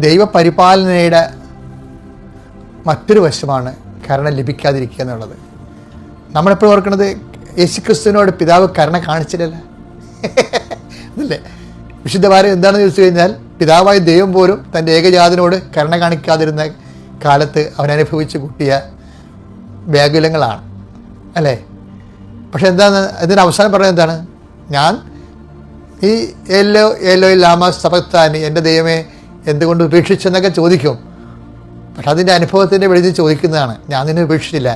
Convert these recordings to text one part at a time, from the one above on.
ദൈവപരിപാലനയുടെ മറ്റൊരു വശമാണ് കരുണ ലഭിക്കാതിരിക്കുക എന്നുള്ളത്. നമ്മളെപ്പോഴും ഓർക്കുന്നത് യേശുക്രിസ്തുവിനോട് പിതാവ് കരുണ കാണിച്ചില്ലല്ലോ അതല്ലേ വിശുദ്ധ വാരം എന്താണെന്ന് ചോദിച്ചു കഴിഞ്ഞാൽ, പിതാവായ ദൈവം പോലും തൻ്റെ ഏകജാതനോട് കരുണ കാണിക്കാതിരുന്ന കാലത്ത് അവൻ അനുഭവിച്ച് കൂട്ടിയ വ്യാകുലങ്ങളാണ് അല്ലേ. പക്ഷെ എന്താണ് ഇതിന് അവസാനം പറയുന്നത്? എന്താണ്? ഞാൻ ഈ ഏലോ ലാമ സബക്താനി, എൻ്റെ ദൈവമേ എന്തുകൊണ്ട് ഉപേക്ഷിച്ചെന്നൊക്കെ ചോദിക്കും. പക്ഷെ അതിൻ്റെ അനുഭവത്തിൻ്റെ വെളിയിൽ ചോദിക്കുന്നതാണ്, ഞാൻ നിന്നെ ഉപേക്ഷിച്ചില്ല,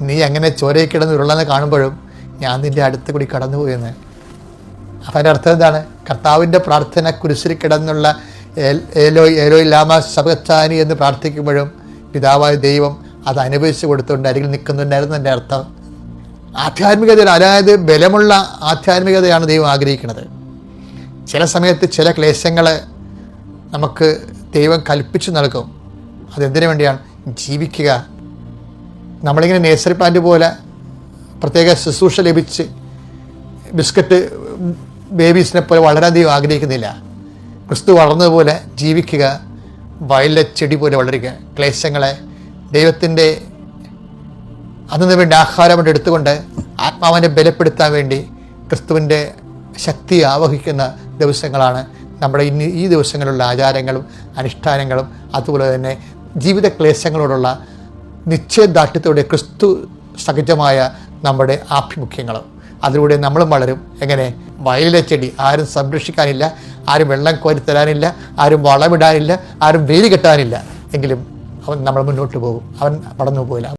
നീ എങ്ങനെ ചോരയിൽ കിടന്ന് ഉരുളെന്ന് കാണുമ്പോഴും ഞാൻ നിൻ്റെ അടുത്ത് കൂടി കടന്നുപോയെന്ന്. അപ്പം അതിൻ്റെ അർത്ഥം എന്താണ്? കർത്താവിൻ്റെ പ്രാർത്ഥന കുരിശിൽ കിടന്നുള്ള ഏലോ ലാമ സബക്താനി എന്ന് പ്രാർത്ഥിക്കുമ്പോഴും പിതാവായ ദൈവം അത് അനുഭവിച്ച് കൊടുത്തുകൊണ്ട് അരികിൽ നിൽക്കുന്നുണ്ടായിരുന്നു. എൻ്റെ അർത്ഥം ആധ്യാത്മികതയിൽ, അതായത് ബലമുള്ള ആധ്യാത്മികതയാണ് ദൈവം ആഗ്രഹിക്കുന്നത്. ചില സമയത്ത് ചില ക്ലേശങ്ങൾ നമുക്ക് ദൈവം കൽപ്പിച്ചു നൽകും. അതെന്തിനു വേണ്ടിയാണ്? ജീവിക്കുക. നമ്മളിങ്ങനെ നേഴ്സറി പ്ലാന്റ് പോലെ പ്രത്യേക ശുശ്രൂഷ ലഭിച്ച് ബിസ്ക്കറ്റ് ബേബീസിനെ പോലെ വളരാൻ ദൈവം ആഗ്രഹിക്കുന്നില്ല. ക്രിസ്തു വളർന്നതുപോലെ ജീവിക്കുക, വയലിലെ ചെടി പോലെ വളരുക. ക്ലേശങ്ങളെ ദൈവത്തിൻ്റെ അതിനു വേണ്ടി ആഹാരമായിട്ട് എടുത്തുകൊണ്ട് ആത്മാവിനെ ബലപ്പെടുത്താൻ വേണ്ടി ക്രിസ്തുവിൻ്റെ ശക്തി ആവഹിക്കുന്ന ദിവസങ്ങളാണ് നമ്മുടെ ഈ ദിവസങ്ങളിലുള്ള ആചാരങ്ങളും അനുഷ്ഠാനങ്ങളും. അതുപോലെ തന്നെ ജീവിത ക്ലേശങ്ങളോടുള്ള നിശ്ചയദാർഢ്യത്തോടെ ക്രിസ്തു സഹജമായ നമ്മുടെ ആഭിമുഖ്യങ്ങളും. അതിലൂടെ നമ്മളും വളരും. എങ്ങനെ? വയലിലെ ചെടി. ആരും സംരക്ഷിക്കാനില്ല, ആരും വെള്ളം കോരിത്തരാനില്ല, ആരും വളമിടാനില്ല, ആരും വേലി കെട്ടാനില്ല, എങ്കിലും അവൻ നമ്മൾ മുന്നോട്ട് പോകും. അവൻ വളർന്നു പോയില്ല.